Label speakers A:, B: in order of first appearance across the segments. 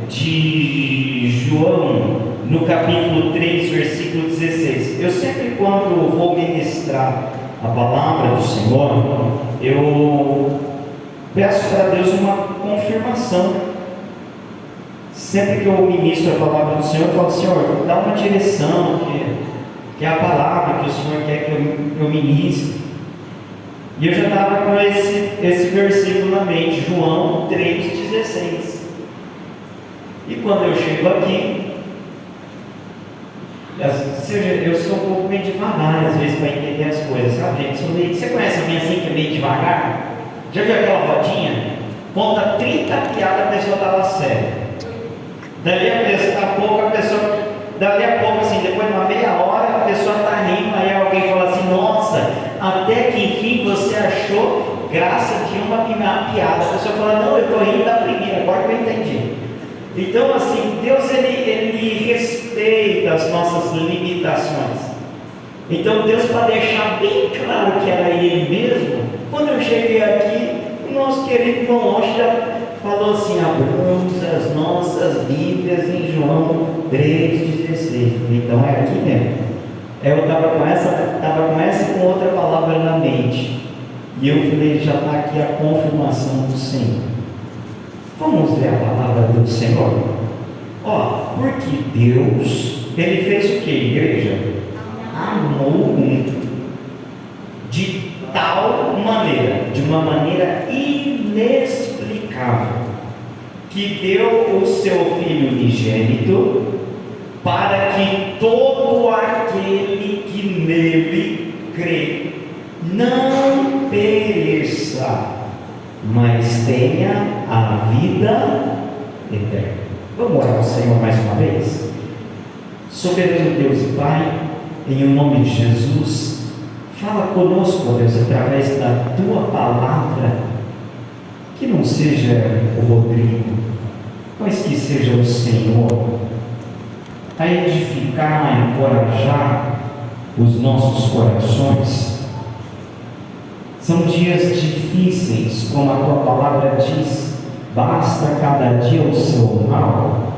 A: de João, no capítulo 3, versículo 16. Eu sempre, quando vou ministrar a palavra do Senhor, eu peço para Deus uma confirmação. Sempre que eu ministro a palavra do Senhor, eu falo: Senhor, dá uma direção, que é a palavra que o Senhor quer que eu ministre. E eu já estava com esse versículo na mente, João 3,16. E quando eu chego aqui, eu sou um pouco meio devagar às vezes para entender as coisas, sabe, gente? Você conhece alguém assim que é meio devagar? Já viu aquela rodinha? Conta 30 piadas, a pessoa está lá séria. Dali a pouco, assim, depois de uma meia hora, a pessoa está rindo, aí alguém fala assim: nossa, até que enfim você achou graça de uma piada. A pessoa fala: não, eu estou rindo da primeira, agora que eu entendi. Então, assim, Deus ele respeita as nossas limitações. Então, Deus, para deixar bem claro que era Ele mesmo, quando eu cheguei aqui, o nosso querido irmão Longe já falou assim: abramos as nossas Bíblias em João 3,16. Então é aqui mesmo. Eu estava com essa e com outra palavra na mente. E eu falei: já está aqui a confirmação do Senhor. Vamos ler a palavra do Senhor? Porque Deus, Ele fez o que, igreja? Amou o mundo de tal maneira, de uma maneira inexplicável, que deu o seu Filho unigênito, para que todo aquele que nele crê não pereça, mas tenha a vida eterna. Vamos orar ao Senhor mais uma vez? Soberano Deus e Pai, em nome de Jesus, fala conosco, Deus, através da Tua palavra, que não seja o Rodrigo, mas que seja o Senhor, a edificar, a encorajar os nossos corações. São dias difíceis, como a Tua palavra diz: basta cada dia o seu mal.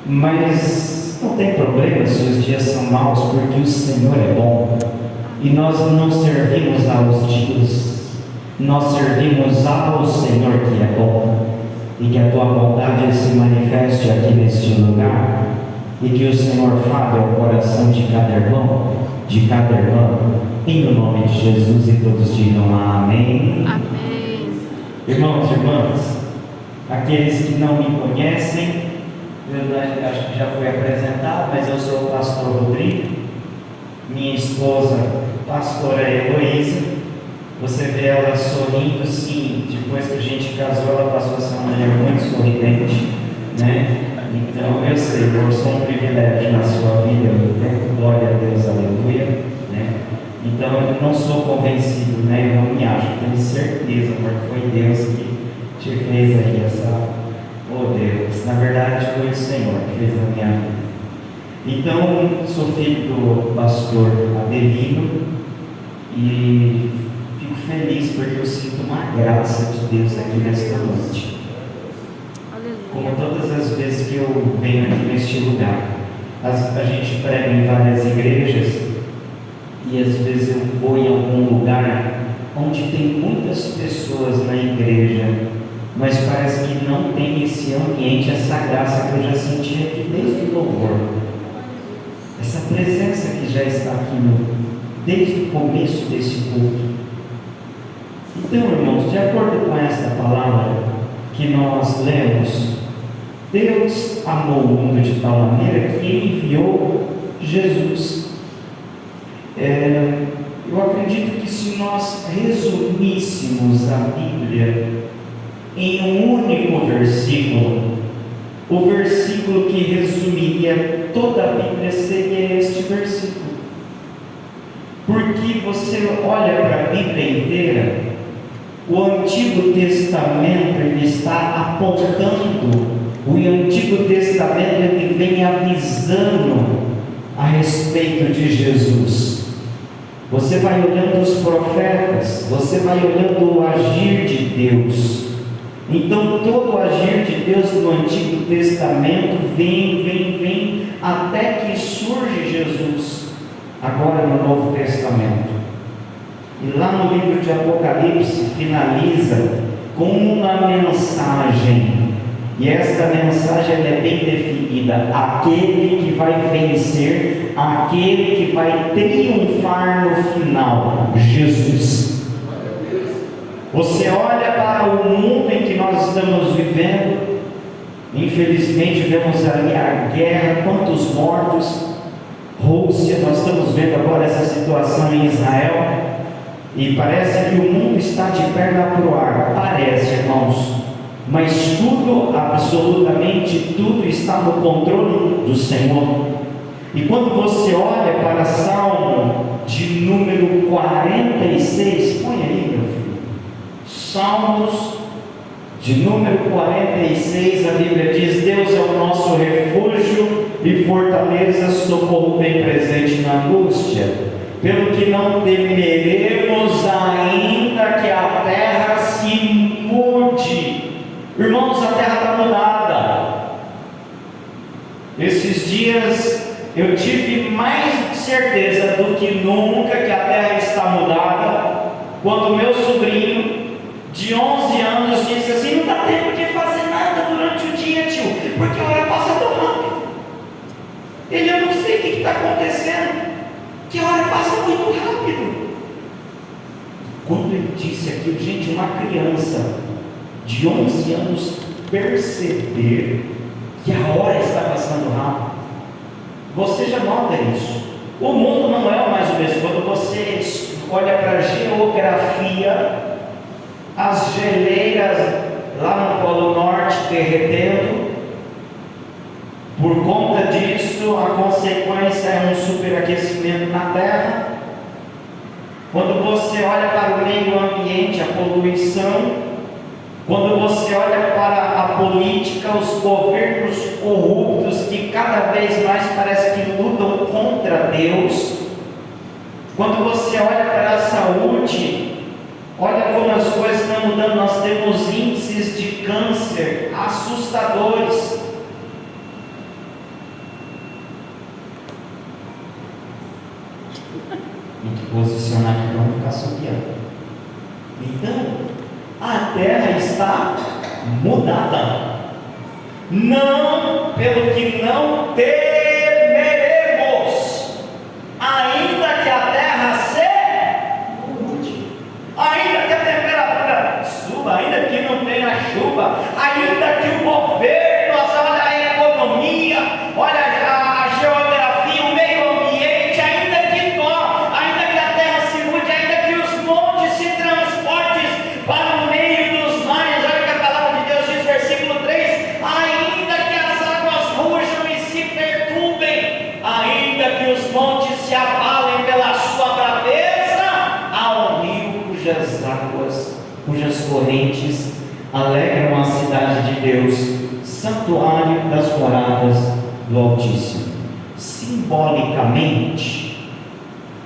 A: Mas não tem problema se os dias são maus, porque o Senhor é bom. E nós não servimos aos dias, nós servimos ao Senhor que é bom. E que a Tua bondade se manifeste aqui neste lugar, e que o Senhor fale ao coração de cada irmão, de cada irmã, em nome de Jesus, e todos digam amém.
B: Amém.
A: Irmãos e irmãs, aqueles que não me conhecem, eu acho que já foi apresentado, mas eu sou o pastor Rodrigo, minha esposa, pastora Heloísa. Você vê ela sorrindo, sim. Depois que a gente casou, ela passou a ser uma mulher muito sorridente, né? Então eu sei, eu sou um privilégio na sua vida, né? Glória a Deus, aleluia, né? Então eu não sou convencido, né? Eu não me acho, tenho certeza, porque foi Deus que te fez aí essa. Oh Deus, na verdade foi o Senhor que fez a minha vida. Então, sou filho do pastor Adelino e fico feliz porque eu sinto uma graça de Deus aqui nesta noite. Como todas as vezes que eu venho aqui neste lugar, a gente prega em várias igrejas e às vezes eu vou em algum lugar onde tem muitas pessoas na igreja, mas parece que não tem esse ambiente, essa graça que eu já senti aqui desde o louvor, essa presença que já está aqui desde o começo desse culto. Então, irmãos, de acordo com esta palavra que nós lemos, Deus amou o mundo de tal maneira que enviou Jesus. Eu acredito que se nós resumíssemos a Bíblia em um único versículo, o versículo que resumiria toda a Bíblia seria este versículo. Porque você olha para a Bíblia inteira, o Antigo Testamento ele está apontando, o Antigo Testamento ele vem avisando a respeito de Jesus. Você vai olhando os profetas, você vai olhando o agir de Deus, Então todo o agir de Deus no Antigo Testamento vem, até que surge Jesus, agora no Novo Testamento. E lá no livro de Apocalipse finaliza com uma mensagem, e esta mensagem ela é bem definida: aquele que vai vencer, aquele que vai triunfar no final, Jesus. Você olha para o mundo em que nós estamos vivendo, infelizmente vemos ali a guerra, quantos mortos, Rússia, nós estamos vendo agora essa situação em Israel, e parece que o mundo está de perna para o ar, parece, irmãos, mas tudo, absolutamente tudo está no controle do Senhor. E quando você olha para Salmo de número 46, põe aí, meu filho, Salmos de número 46, a Bíblia diz: Deus é o nosso refúgio e fortaleza, socorro bem presente na angústia, pelo que não temeremos, ainda que a terra se mude. Irmãos, a terra está mudada. Esses dias eu tive mais certeza do que nunca que a terra está mudada, quando meu sobrinho de 11 anos disse assim: não dá tempo de fazer nada durante o dia, tio, porque a hora passa tão rápido. Ele: eu não sei o que está acontecendo, que a hora passa muito rápido. Quando ele disse aquilo, gente, uma criança de 11 anos perceber que a hora está passando rápido, você já nota isso. O mundo não é mais o mesmo. Quando você olha para a geografia, as geleiras lá no Polo Norte derretendo, por conta disso a consequência é um superaquecimento na Terra. Quando você olha para o meio ambiente, a poluição, quando você olha para a política, os governos corruptos que cada vez mais parece que lutam contra Deus, quando você olha para a saúde, olha como as coisas estão mudando. Nós temos índices de câncer assustadores. Tem que posicionar aqui para não ficar subiando. Então, a terra está mudada. Não, pelo que não temeremos, ainda que a terra se mude, ainda que a temperatura suba, ainda que não tenha chuva, ainda que o governo, olha a economia, olha a geografia, o meio ambiente, ainda que a terra se mude, ainda que os montes se transportem para o meio dos mares, olha que a palavra de Deus diz, versículo 3, ainda que as águas rujam e se perturbem, ainda que os montes se abalem pela sua braveza, há um rio cujas correntes alegram a cidade de Deus, santuário das moradas do Altíssimo. Simbolicamente,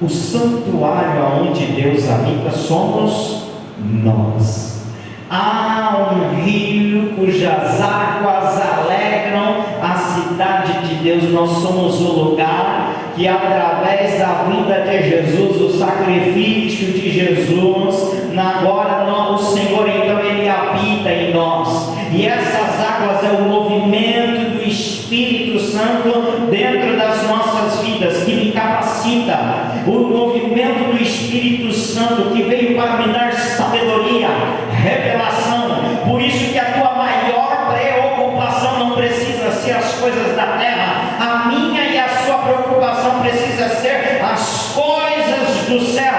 A: o santuário aonde Deus habita somos nós. Há um rio cujas águas alegram a cidade de Deus. Nós somos o lugar que, através da vinda de Jesus, o sacrifício de Jesus, agora o Senhor então Ele habita em nós, e essas águas é o movimento do Espírito Santo dentro das nossas vidas, que me capacita, o movimento do Espírito Santo que veio para me dar sabedoria, revelação. Por isso que a tua maior preocupação não precisa ser as coisas da terra, a minha e a sua preocupação precisa ser as coisas do céu.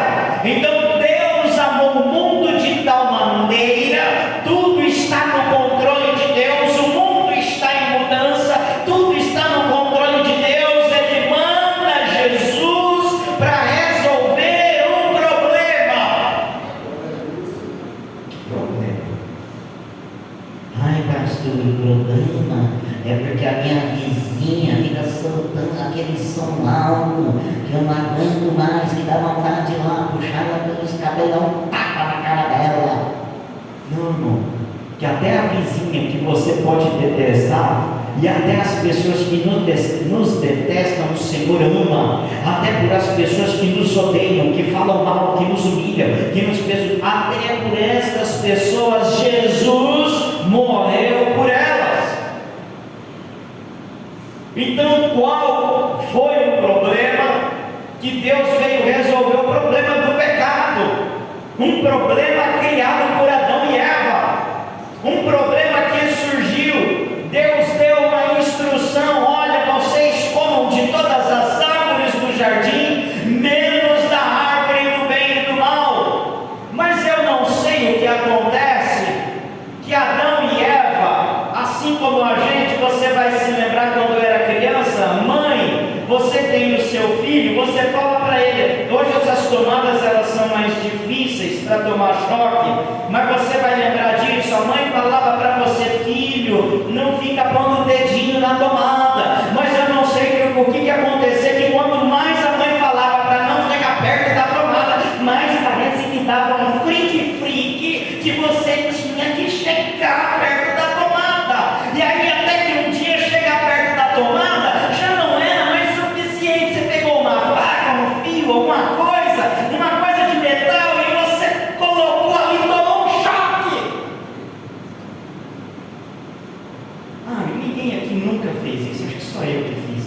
A: Então Deus amou o mundo de tal maneira, tudo está no controle de Deus, o mundo está em mudança, tudo está no controle de Deus. Ele manda Jesus para resolver um problema. Ai, pastor, o problema é porque a minha vizinha fica soltando aquele som alto que eu não aguento mais, que dá vontade de ir lá puxar ela pelos cabelos, dar um tapa na cara dela. Não, irmão, que até a vizinha que você pode detestar, e até as pessoas que nos detestam, o Senhor ama. Até por as pessoas que nos odeiam, que falam mal, que nos humilham, que nos pesam, até por estas pessoas Jesus morreu por elas. Então, qual foi o problema que Deus veio resolver? O problema do pecado, um problema criado por Adão e Eva, um problema que surgiu. Deus deu uma instrução: olha, vocês comam de todas as árvores do jardim, menos da árvore do bem e do mal. Mas eu não sei o que acontece, que Adão e Eva, assim como a gente, você vai se lembrar quando eu era criança, mãe, você tem o seu filho, você fala para ele, hoje essas tomadas elas são mais difíceis para tomar choque, mas você vai lembrar disso, a mãe falava para você: filho, não fica pondo o dedinho na tomada. Mas eu não sei o que acontecia, que quanto mais a mãe falava para não chegar perto da tomada, mais parece que dava um frique que você tinha que chegar perto da tomada. E aí até que um dia chegar perto da tomada já não era mais suficiente. Você pegou uma faca, um fio, alguma coisa de metal, e você colocou ali e tomou um choque. Ninguém aqui nunca fez isso, acho que só eu que fiz.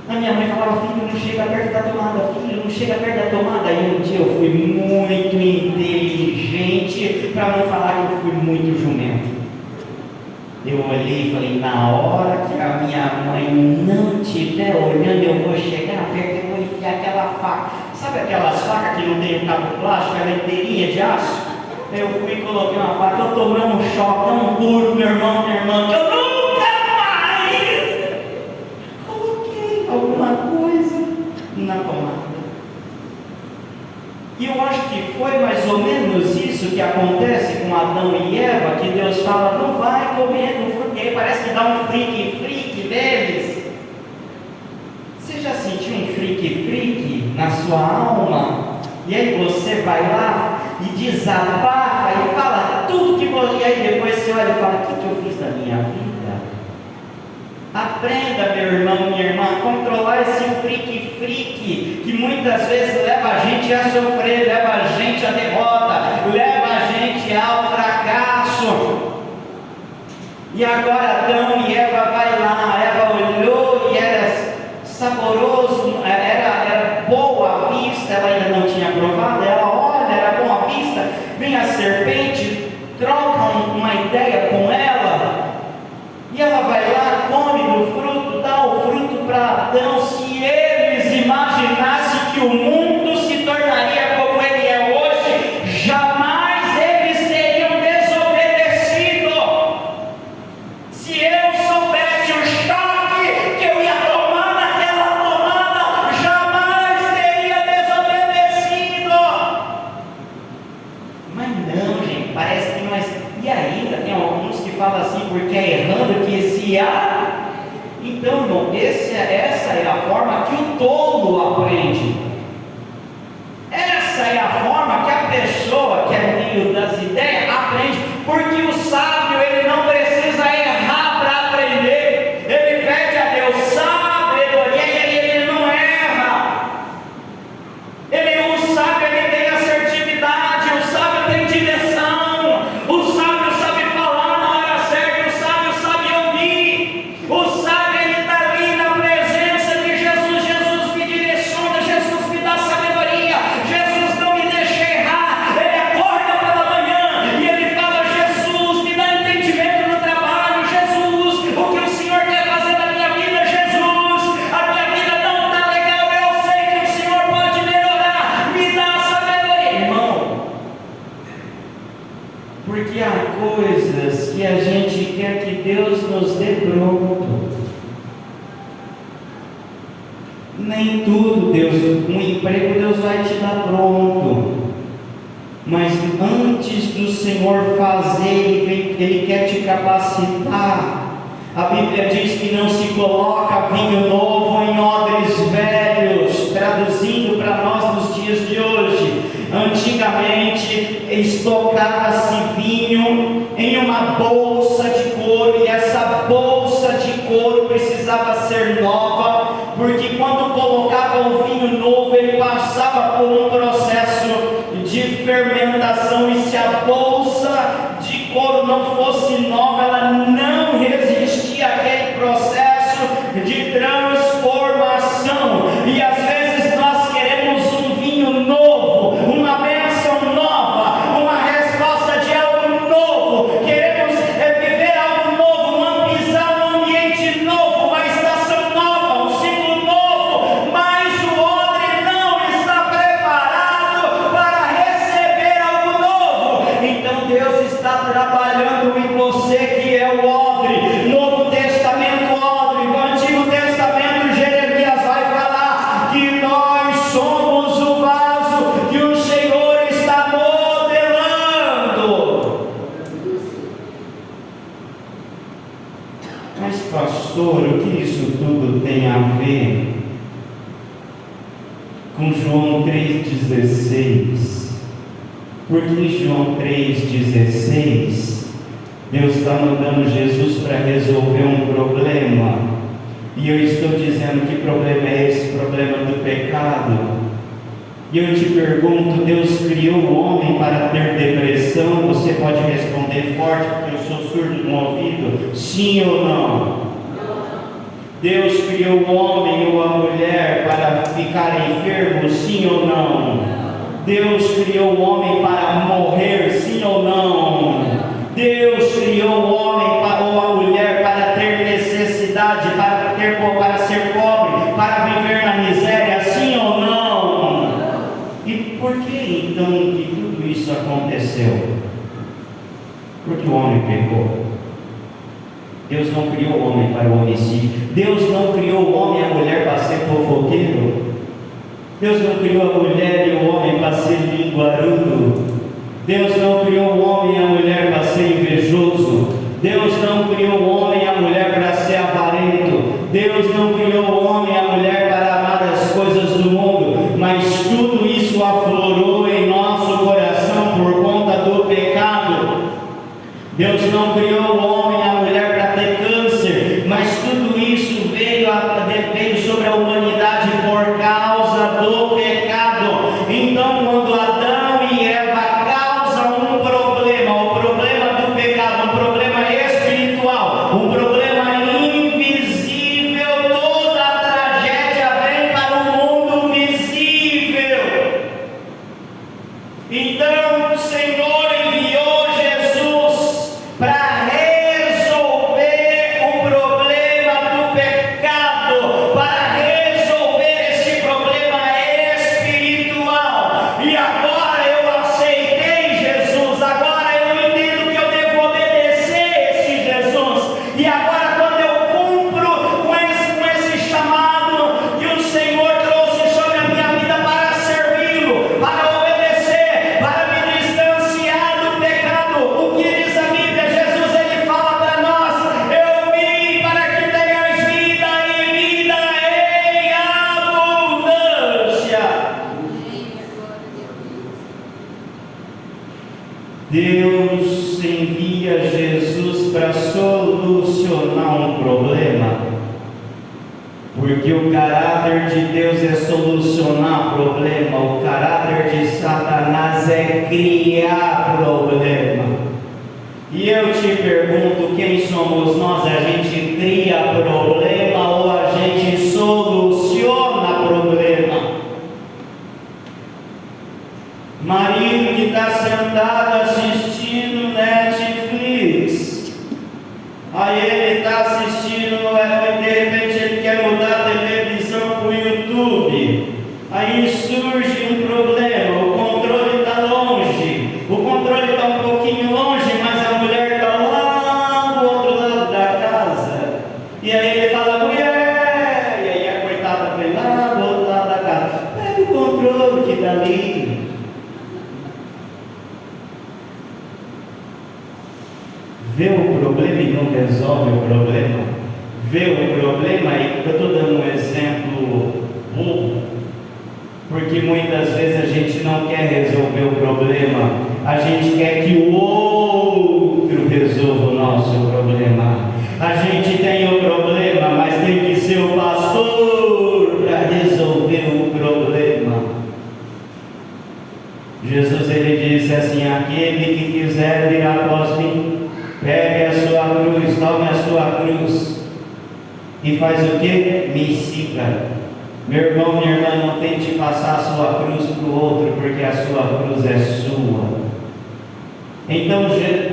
A: A minha mãe falava: filho, não chega perto da tomada, filho, não chega perto da tomada. E um dia eu fui muito inteligente, para não falar que eu fui muito jumento. Eu olhei e falei: na hora que a minha mãe não estiver olhando, eu vou chegar perto e vou enfiar aquela faca. Sabe aquelas facas que não tem o cabo plástico, ela é inteirinha de aço? Eu fui e coloquei uma faca, eu tomei um choque tão duro, meu irmão, minha irmã, que eu nunca mais coloquei alguma coisa na tomada. E eu acho que foi mais ou menos isso que acontece com Adão e Eva, que Deus fala: não vai comer do fruto, e parece que dá um frique deles. Você já sentiu um frique na sua alma? E aí você vai lá e desabafa e fala tudo que você... E aí depois você olha e fala: o que eu fiz da minha vida? Aprenda, meu irmão, minha irmã, a controlar esse frique que muitas vezes leva a gente a sofrer, leva a gente à derrota, leva a gente ao fracasso. E agora Adão e Eva vai lá, Eva olhou e era saboroso, era boa à vista, ela ainda não tinha provado, ela olha, era boa à vista, vem a serpente, troca uma ideia com ela, e ela vai lá, come do fruto, dá o fruto para Adão. Se eles imaginassem que o mundo se tornaria como ele é hoje, jamais eles teriam desobedecido. Se eu soubesse o choque que eu ia tomar naquela tomada, jamais teria desobedecido. Mas não, gente, parece que nós... E ainda tem alguns que falam assim, porque é errando que se há. Então, irmão, essa é a forma que o tolo aprende. Essa é a forma que a pessoa que é meio das ideias aprende, porque o sábio, ele não precisa errar para aprender. Ele pede a Deus sabedoria e ele não erra. O sábio, ele tem assertividade, o sábio tem direção, o sábio sabe falar na hora certa, o sábio sabe ouvir, o sábio, ele está ali na presença de Jesus. Jesus me direciona, Jesus me dá sabedoria, Jesus não me deixa errar. Ele acorda pela manhã e ele fala: Jesus, me dá entendimento no trabalho. Jesus, o que o Senhor quer fazer na minha vida? Jesus, a minha vida não está legal, eu sei que o Senhor pode melhorar, me dá sabedoria. Irmão, porque há coisas que a gente quer que Deus nos dê pronto. Nem tudo, um emprego Deus vai te dar pronto. Mas antes do Senhor fazer, Ele quer te capacitar. A Bíblia diz que não se coloca vinho novo em odres velhos, traduzindo para nós nos dias de hoje. Antigamente estocava-se vinho couro precisava ser nova, porque quando colocava o vinho novo, ele passava por um processo de fermentação, e se a bolsa de couro não fosse nova, ela não resistia àquele processo de transformação. E às vezes nós queremos um vinho novo, uma bênção nova, uma resposta de algo novo, queremos viver algo novo, pisar num ambiente novo, uma estação nova, um ciclo novo, mas o odre não está preparado para receber algo novo. Então Deus está trabalhando em você, que é o odre. Novo Testamento, odre. No Antigo Testamento, Jeremias vai falar que nós somos o vaso que o Senhor está modelando. Mas pastor, o que isso tudo tem a ver com João 3,16? Porque em João 3,16 Deus está mandando Jesus para resolver um problema, e eu estou dizendo: que problema é esse? Problema do pecado. E eu te pergunto: Deus criou o homem para ter depressão? Você pode responder forte, porque eu sou surdo no ouvido, sim ou não? Deus criou o homem ou a mulher para ficar enfermo, sim ou não? Deus criou o homem para morrer, sim ou não? Deus criou o homem ou a mulher para ter necessidade, para ser pobre, para viver na miséria, sim ou não? E por que então que tudo isso aconteceu? Porque o homem pecou. Deus não criou o homem para o homicídio. Deus não criou o homem e a mulher para ser fofoqueiro. Deus não criou a mulher e o homem para ser linguarudo. Deus não criou o homem e a mulher para ser invejoso. Deus não criou o homem e a mulher para ser avarento. Deus não criou o homem e a mulher para amar as coisas do mundo. Mas tudo isso aflorou em nosso coração por conta do pecado. Deus não criou o homem e a mulher para ter câncer, mas tudo isso veio sobre a humanidade por causa do pecado. Então, quando Adão e Eva causam um problema, o problema do pecado, um problema espiritual, um problema invisível, toda a tragédia vem para o mundo visível. Então o Senhor enviou Jesus para resolver o problema do pecado, para resolver esse problema espiritual. E agora eu aceitei Jesus, agora eu entendo que eu devo obedecer esse Jesus. E agora, quando eu cumpro com esse chamado que o Senhor trouxe sobre a minha vida para servi-lo, para obedecer, para me distanciar do pecado, o que diz a Bíblia? Jesus, ele fala para nós: eu vim para que tenhas vida e vida em abundância. Deus envia Jesus para solucionar um problema, porque o caráter de Deus é solucionar problema, o caráter de Satanás é criar problema. E eu te pergunto: quem somos nós? A gente cria problema ou a gente soluciona problema? Marido que está sentado assistindo Netflix, aí ele está assistindo, de repente ele quer mudar a televisão para o YouTube, aí surge um problema, o controle está longe, o controle está um pouquinho longe, mas a mulher está lá do outro lado da casa, e aí ele fala: mulher, e aí a coitada foi lá do outro lado da casa, pega o controle que está ali. Vê o problema e não resolve o problema. Vê o problema, e eu estou dando um exemplo bobo, porque muitas vezes a gente não quer resolver o problema, a gente quer que o outro resolva o nosso problema. A gente tem o problema sua cruz e faz o que? Me siga. Meu irmão, minha irmã, não tente passar a sua cruz para o outro, porque a sua cruz é sua. Então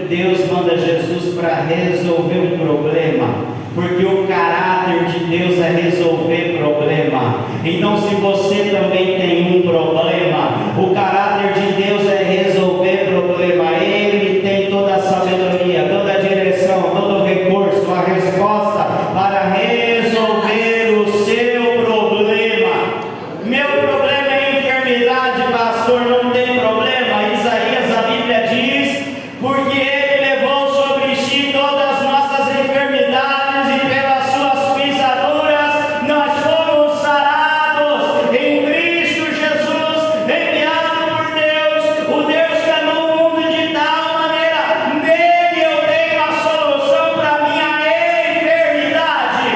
A: Deus manda Jesus para resolver um problema, porque o caráter de Deus é resolver problema. Então, se você também tem um problema, o caráter de Deus é resolver problema. Ele tem toda a sabedoria, toda a direção, todo o recurso, a resposta para resolver o seu problema. Meu problema é enfermidade, pastor, não tem problema. Isaías, a Bíblia diz, porque Ele levou sobre si todas as nossas enfermidades e pelas suas pisaduras nós fomos sarados. Em Cristo Jesus, enviado por Deus, o Deus que amou o mundo de tal maneira, nele eu tenho a solução para a minha enfermidade.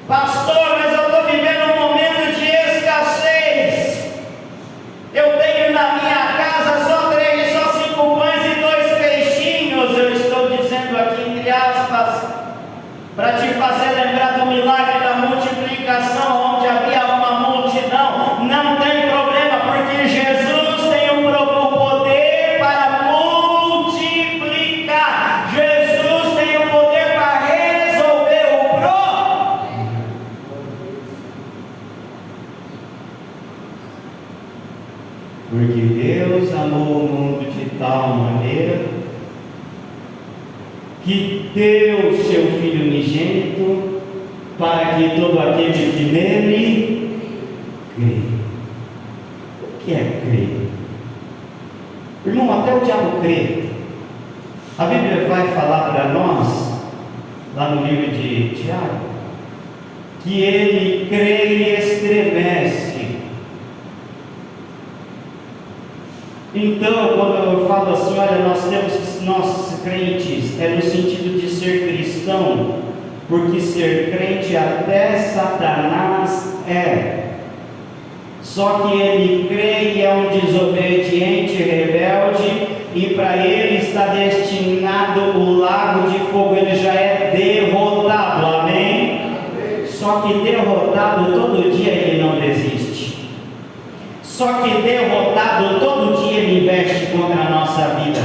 A: Pastor, mas eu estou vivendo um momento de escassez. Eu tenho na minha casa só 5 pães e 2 peixinhos. Eu estou dizendo aqui entre aspas, para te fazer lembrar do milagre da multiplicação, onde havia uma multidão. Não tem problema, porque Jesus tem o poder para multiplicar. Jesus tem o poder para resolver o problema. Porque Deus amou o mundo de tal maneira que deu o seu Filho unigênito, para que todo aquele que nele crê. O que é crer? Irmão, até o diabo crê. A Bíblia vai falar para nós, lá no livro de Tiago, que ele crê e estremece. Então, quando eu falo assim, olha, nós crentes, é no sentido de ser cristão, porque ser crente até Satanás é. Só que ele crê e é um desobediente, rebelde, e para ele está destinado o lago de fogo, ele já é derrotado, amém? Só que derrotado todo dia ele não desiste. Só que derrotado todo dia ele investe contra a nossa vida.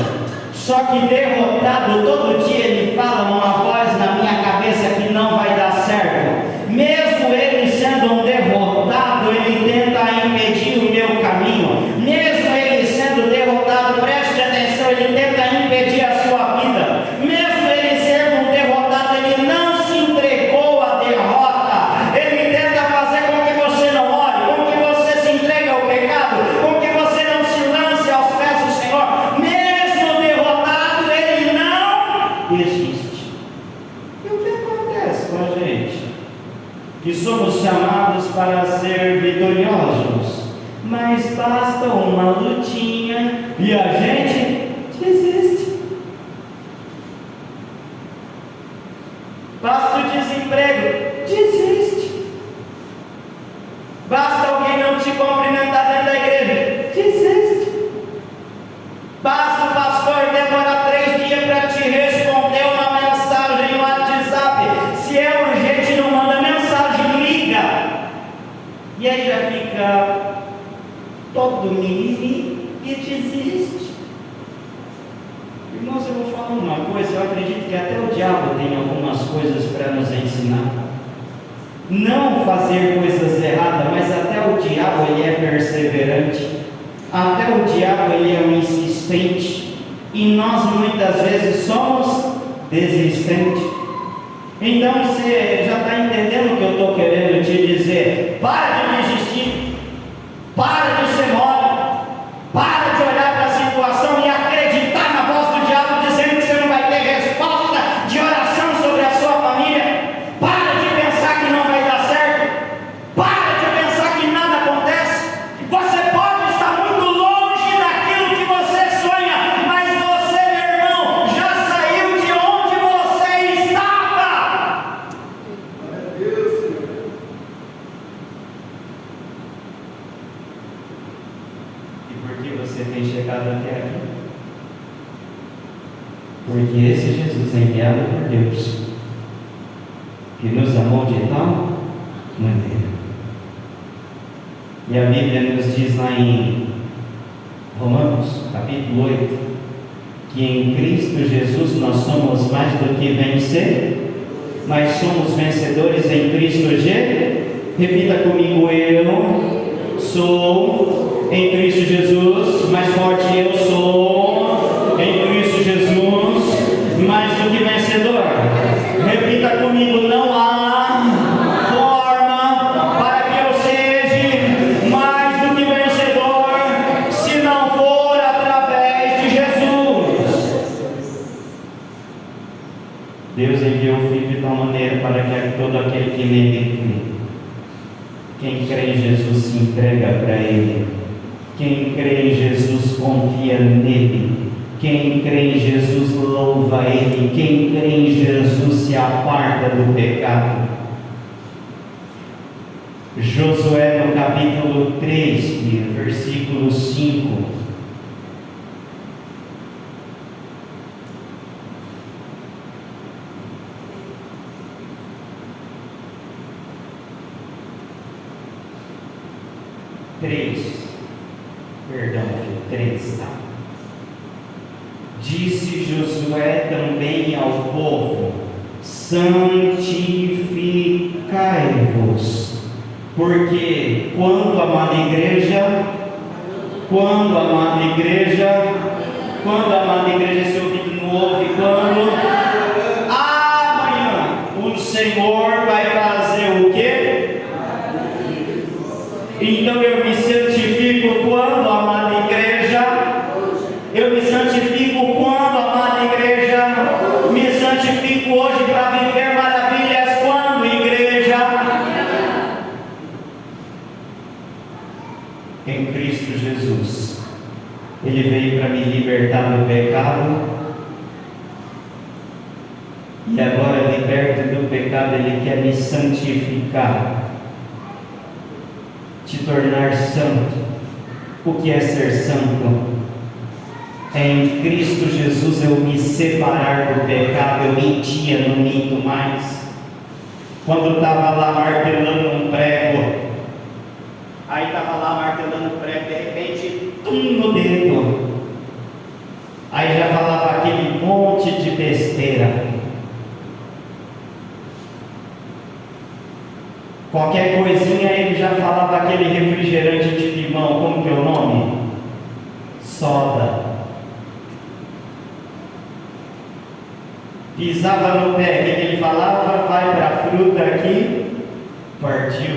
A: Só que derrotado todo dia ele fala numa voz na minha cabeça que não vai dar certo. Mesmo ele sendo um derrotado, ele tenta impedir o meu caminho. Mesmo ele sendo derrotado, preste atenção, ele tenta impedir a sua vida. Mesmo ele sendo um derrotado, ele não se entregou à derrota. Ele tenta fazer com que você não ore, com que você se entregue ao pecado, com que você não se lance aos pés do Senhor. Mesmo derrotado, ele não desiste. E o que acontece com a gente? Que somos chamados para ser vitoriosos, mas basta uma lutinha e a gente desiste. Basta o desemprego, desiste. Basta alguém não te cumprimentar dentro da igreja, desiste. Basta o pastor demorar 3 dias para te responder uma mensagem no WhatsApp. Se é urgente, não manda mensagem, liga. E aí já fica todo mimimi e desiste. Irmãos, eu vou falar uma coisa, eu acredito que até o diabo tem algumas coisas para nos ensinar. Não fazer coisas erradas, mas até o diabo ele é perseverante. Até o diabo ele é um insistente. E nós muitas vezes somos desistentes. Então você já está entendendo o que eu estou querendo te dizer. Para de desistir. Para de ser mole. Para de olhar para a situação e acreditar na voz do diabo dizendo que você não vai ter resposta de oração sobre a sua família. Para de pensar que não vai dar certo. Para de pensar que nada acontece. Você pode estar muito longe daquilo que você sonha, mas você, meu irmão, já saiu de onde você estava. por Deus, que nos amou de tal maneira. E a Bíblia nos diz lá em Romanos, capítulo 8, que em Cristo Jesus nós somos mais do que vencer, mas somos vencedores em Cristo Jesus. Repita comigo: eu sou em Cristo Jesus, mais forte: eu sou em Cristo Jesus, mais do que vencedor. Repita comigo: não há forma para que eu seja mais do que vencedor, se não for através de Jesus. Deus enviou o Filho de tal maneira para que todo aquele que nele crê. Quem crê em Jesus se entrega para Ele. Quem crê em Jesus confia nele. Quem crê em Jesus louva Ele. Quem crê em Jesus se aparta do pecado. Josué no capítulo 3, versículo 5. Três, tá? Disse Josué também ao povo: santificai-vos, porque quando, amada igreja, esse ouvido não ouve, quando amanhã o Senhor vai fazer o quê? Então eu me santifico quando, amada igreja? Eu me santifico quando, amada igreja? Me santifico hoje para viver maravilhas quando, igreja? Em Cristo Jesus. Ele veio para me libertar do pecado. E agora, liberto do pecado, Ele quer me santificar, te tornar santo. O que é ser santo? É em Cristo Jesus eu me separar do pecado. Eu mentia, não minto mais. Quando eu estava lá martelando um prego, aí estava lá martelando o prego, de repente, no dedo. Aí já falava aquele monte de besteira. Qualquer coisinha ele já falava aquele refrigerante de limão, como que é o nome? Soda. Pisava no pé, o que ele falava? Vai para a fruta aqui, partiu.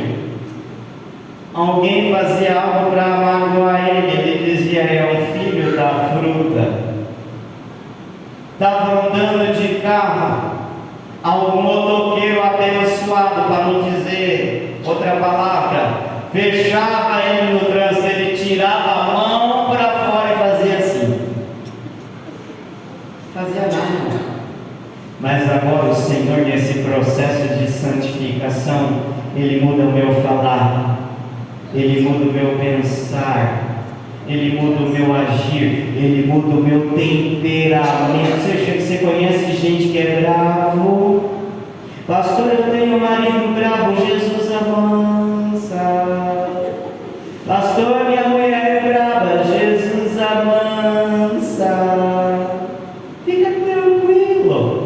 A: Alguém fazia algo para magoar ele dizia: é um filho da fruta. Estava andando de carro, algum motoqueiro abençoado, para não dizer outra palavra, fechava ele no trânsito, ele tirava a mão para fora e fazia assim. Fazia nada. Mas agora o Senhor, nesse processo de santificação, Ele muda o meu falar, Ele muda o meu pensar, Ele muda o meu agir, Ele muda o meu temperamento. Você conhece gente que é bravo? Pastor, eu tenho um marido bravo, Jesus amansa. Pastor, minha mulher é brava, Jesus amansa. Fica tranquilo.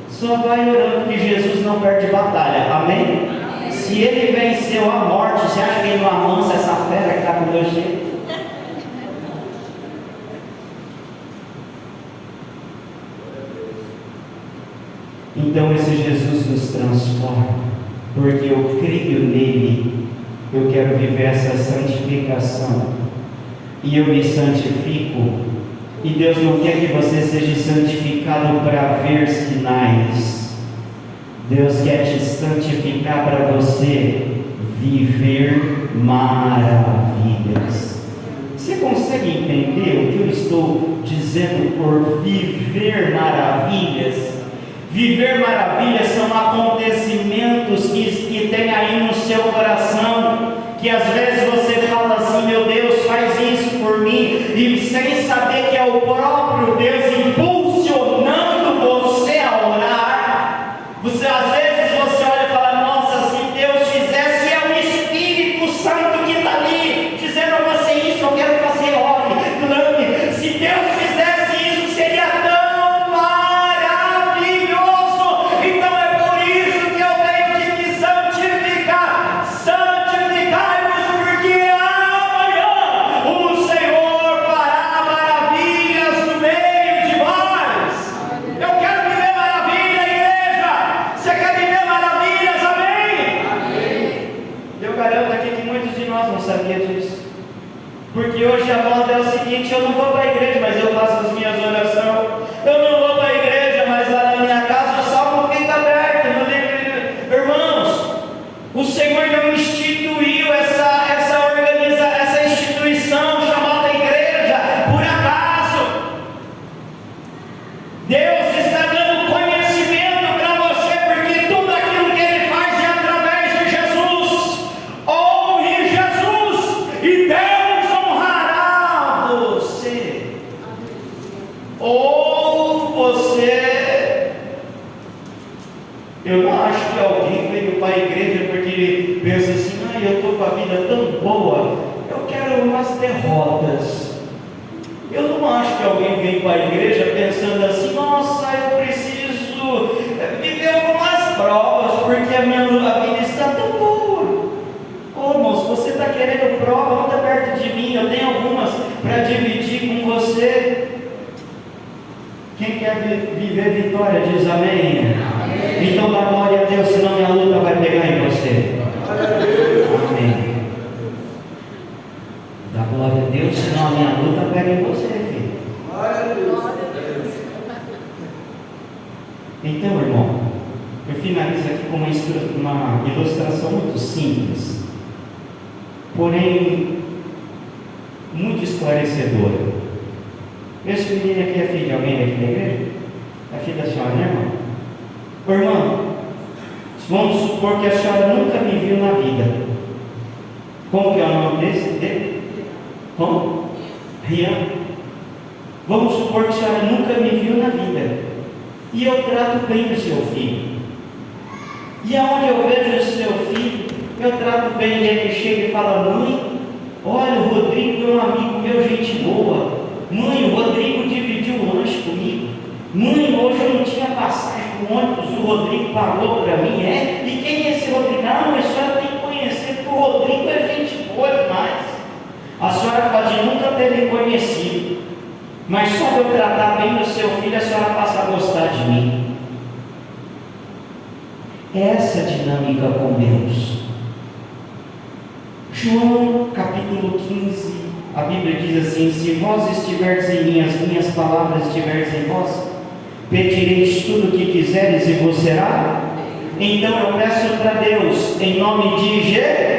A: Só vai orando que Jesus não perde batalha, amém? Se Ele venceu a morte, você acha que Ele não amansa essa fera que está com Deus cheio? Então esse Jesus nos transforma, porque eu creio nele, eu quero viver essa santificação, e eu me santifico. E Deus não quer que você seja santificado para ver sinais. Deus quer te santificar para você viver maravilhas. Você consegue entender o que eu estou dizendo por viver maravilhas? Viver maravilhas são acontecimentos que tem aí no seu coração, que às vezes você fala assim: meu Deus, faz isso por mim, e sem saber que é o próprio Deus impulsionando você a orar, sabia disso. Porque hoje a moda é o seguinte: eu não vou para a igreja, mas eu faço as minhas orações. Eu não vou para a igreja, mas lá na minha casa o salmo fica aberto. Irmãos, o Senhor não instituiu essa instituição chamada igreja por acaso. Deus está dando conhecimento para você, porque tudo aquilo que Ele faz é através de Jesus. Honre Jesus e Deus honrará você. Ou você. Eu não acho que alguém veio para a igreja porque ele pensa assim: eu estou com a vida tão boa, eu quero umas derrotas. Eu não acho que alguém veio para a igreja pensando assim: nossa, eu preciso viver algumas provas, porque a vida está tão boa. Ô moço, você está querendo prova? Anda perto de mim, eu tenho algumas para dividir com você. Quem quer viver vitória diz amém. Então dá glória a Deus, senão minha luta vai pegar em você. Amém. Dá glória a Deus, senão a minha luta pega em você, filho. Então, irmão, eu finalizo aqui com uma ilustração muito simples, porém muito esclarecedora. Esse menino aqui é filho de alguém daqui da igreja? É filho da senhora, né, irmão? Ô, irmão, vamos supor que a senhora nunca me viu na vida. Como que é o nome dele? Como? Rian. Vamos supor que a senhora nunca me viu na vida. E eu trato bem o seu filho. E aonde eu vejo o seu filho, eu trato bem. Ele chega e fala: mãe, olha, o Rodrigo é um amigo meu, gente boa. Mãe, o Rodrigo dividiu o lanche comigo. Mãe, hoje eu não tinha passagem com ônibus, o Rodrigo pagou para mim. E quem é esse Rodrigo? Não, a senhora tem que conhecer, porque o Rodrigo é gente boa demais. A senhora pode nunca ter me conhecido, mas só de eu tratar bem do seu filho, a senhora passa a gostar de mim. Essa dinâmica com Deus. João capítulo 15, a Bíblia diz assim: se vós estiverdes em mim, as minhas palavras estiverdes em vós, pedireis tudo o que quiseres e vos será. Então eu peço para Deus em nome de Jesus.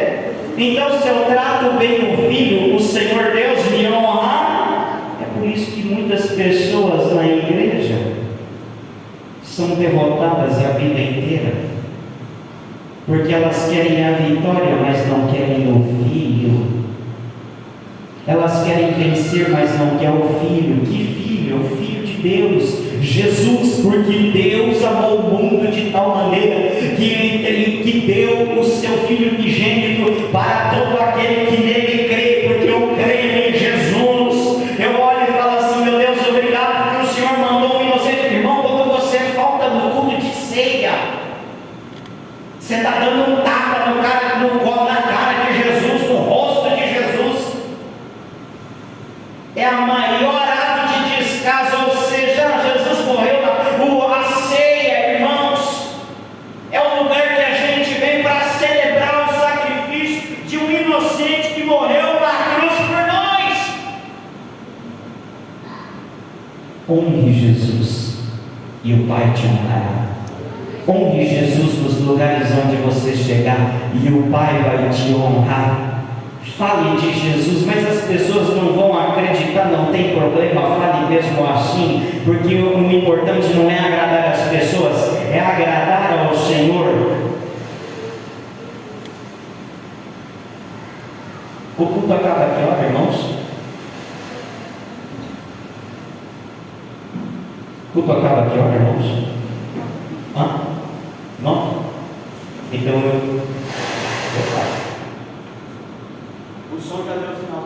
A: Então, se eu trato bem o filho, o Senhor Deus me honra. É por isso que muitas pessoas na igreja são derrotadas a vida inteira, porque elas querem a vitória, mas não querem o filho. Elas querem vencer, mas não querem o filho. Que filho? O filho de Deus, Jesus, porque Deus amou o mundo de tal maneira que deu o seu Filho unigênito para todo aquele que nele crê, porque eu creio em Jesus. Eu olho e falo assim: meu Deus, obrigado porque o Senhor mandou em você. Irmão, quando você falta no culto de ceia, você está dando um tapa na cara de Jesus, no rosto de Jesus. É a maior ato de descaso, ou seja, Jesus morreu a ceia, irmãos, é o lugar que a gente vem para celebrar o sacrifício de um inocente que morreu na cruz por nós. Honre Jesus e o Pai te honrará. Honre Jesus nos lugares onde você chegar e o Pai vai te honrar. Fale de Jesus, mas as pessoas não vão acreditar, não tem problema, fale mesmo assim, porque o importante não é agradar as pessoas, é agradar ao Senhor. O culto acaba aqui, ó, irmãos. O culto acaba aqui, ó, irmãos. Hã? Não? Então eu paro. O som já deu o final.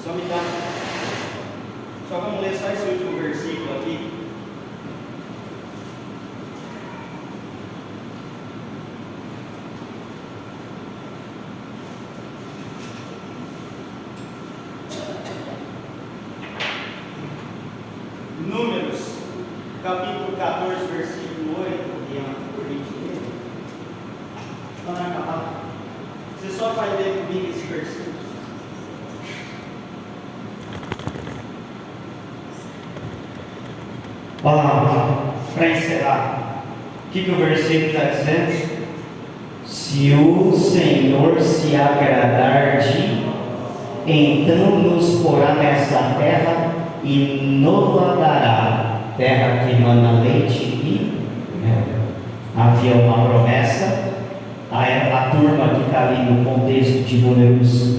A: Só me dá. Só vamos ler só esse último versículo aqui.
B: capítulo 14, versículo 8, por gentileza. Quando acabar, você só vai ler comigo esse versículo.
A: Para encerrar, o que o versículo está dizendo? Se o Senhor se agradar de, então nos porá nessa terra e nos-la dará, terra que mana leite e mel. Havia uma promessa, a turma que está ali no contexto de Números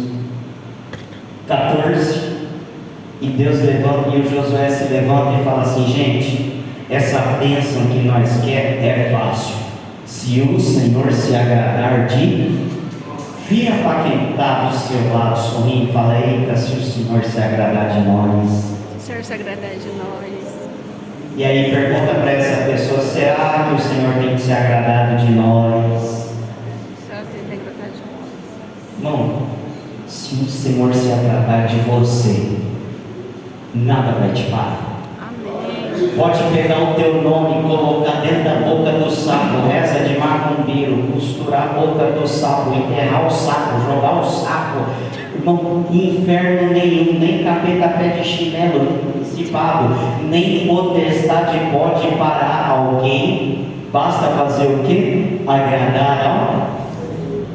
A: 14, e Deus levanta, e o Josué se levanta e fala assim: gente, essa bênção que nós queremos é fácil. Se o Senhor se agradar de, vira para quem está do seu lado sorrindo e fala: eita, se o Senhor se agradar de nós.
C: Se o Senhor se agradar de nós.
A: E aí pergunta para essa pessoa: será que o Senhor tem que se agradar de nós?
C: Será que Ele tem que agradar de nós?
A: Irmão, se o Senhor se agradar de você, nada vai te parar.
C: Amém.
A: Pode pegar o teu nome e colocar dentro da boca do sapo, reza de macumbeiro, costurar a boca do sapo, enterrar o sapo, jogar o sapo. Irmão, inferno nenhum, nem capeta pé de chinelo principado, nem potestade pode parar alguém. Basta fazer o quê? Agradar ao.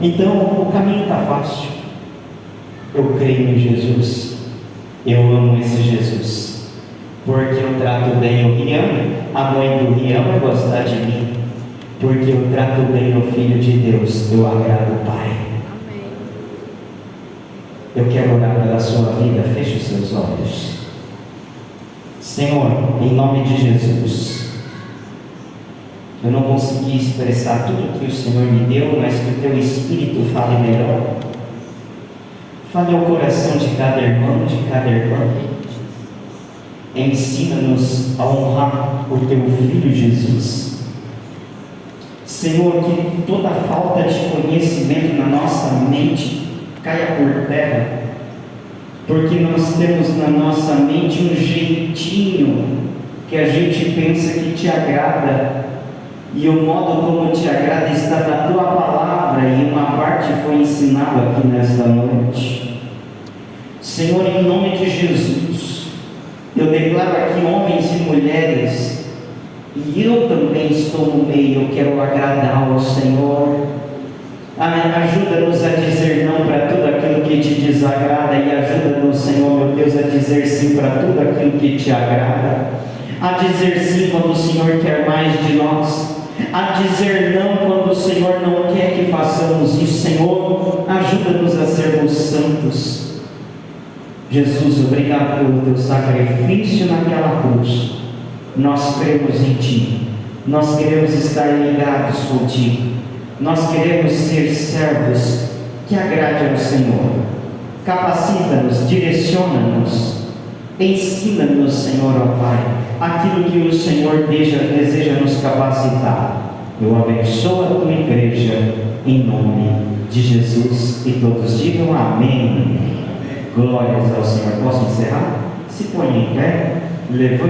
A: Então o caminho está fácil. Eu creio em Jesus. Eu amo esse Jesus, porque eu trato bem o Rian, a mãe do Rian vai gostar de mim, porque eu trato bem o Filho de Deus, eu agrado o Pai.
C: Amém.
A: Eu quero orar pela sua vida, feche os seus olhos. Senhor, em nome de Jesus, eu não consegui expressar tudo que o Senhor me deu, mas que o Teu Espírito fale melhor. Fale ao coração de cada irmão, de cada irmã. Ensina-nos a honrar o Teu Filho Jesus. Senhor, que toda falta de conhecimento na nossa mente caia por terra, porque nós temos na nossa mente um jeitinho que a gente pensa que Te agrada, e o modo como Te agrada está na Tua palavra, e uma parte foi ensinada aqui nesta noite. Senhor, em nome de Jesus, eu declaro aqui homens e mulheres, e eu também estou no meio, eu quero agradar ao Senhor. Ajuda-nos a dizer não para tudo aquilo que Te desagrada, e ajuda-nos, Senhor meu Deus, a dizer sim para tudo aquilo que Te agrada, a dizer sim quando o Senhor quer mais de nós, a dizer não quando o Senhor não quer que façamos isso. Senhor, ajuda-nos a sermos santos. Jesus, obrigado pelo Teu sacrifício naquela cruz. Nós cremos em Ti, nós queremos estar ligados contigo, nós queremos ser servos que agrade ao Senhor. Capacita-nos, direciona-nos, ensina-nos, Senhor, ó Pai, aquilo que o Senhor deseja nos capacitar. Eu abençoo a Tua igreja, em nome de Jesus, e todos digam amém. Glórias ao Senhor. Posso encerrar? Se ponha em pé, levante.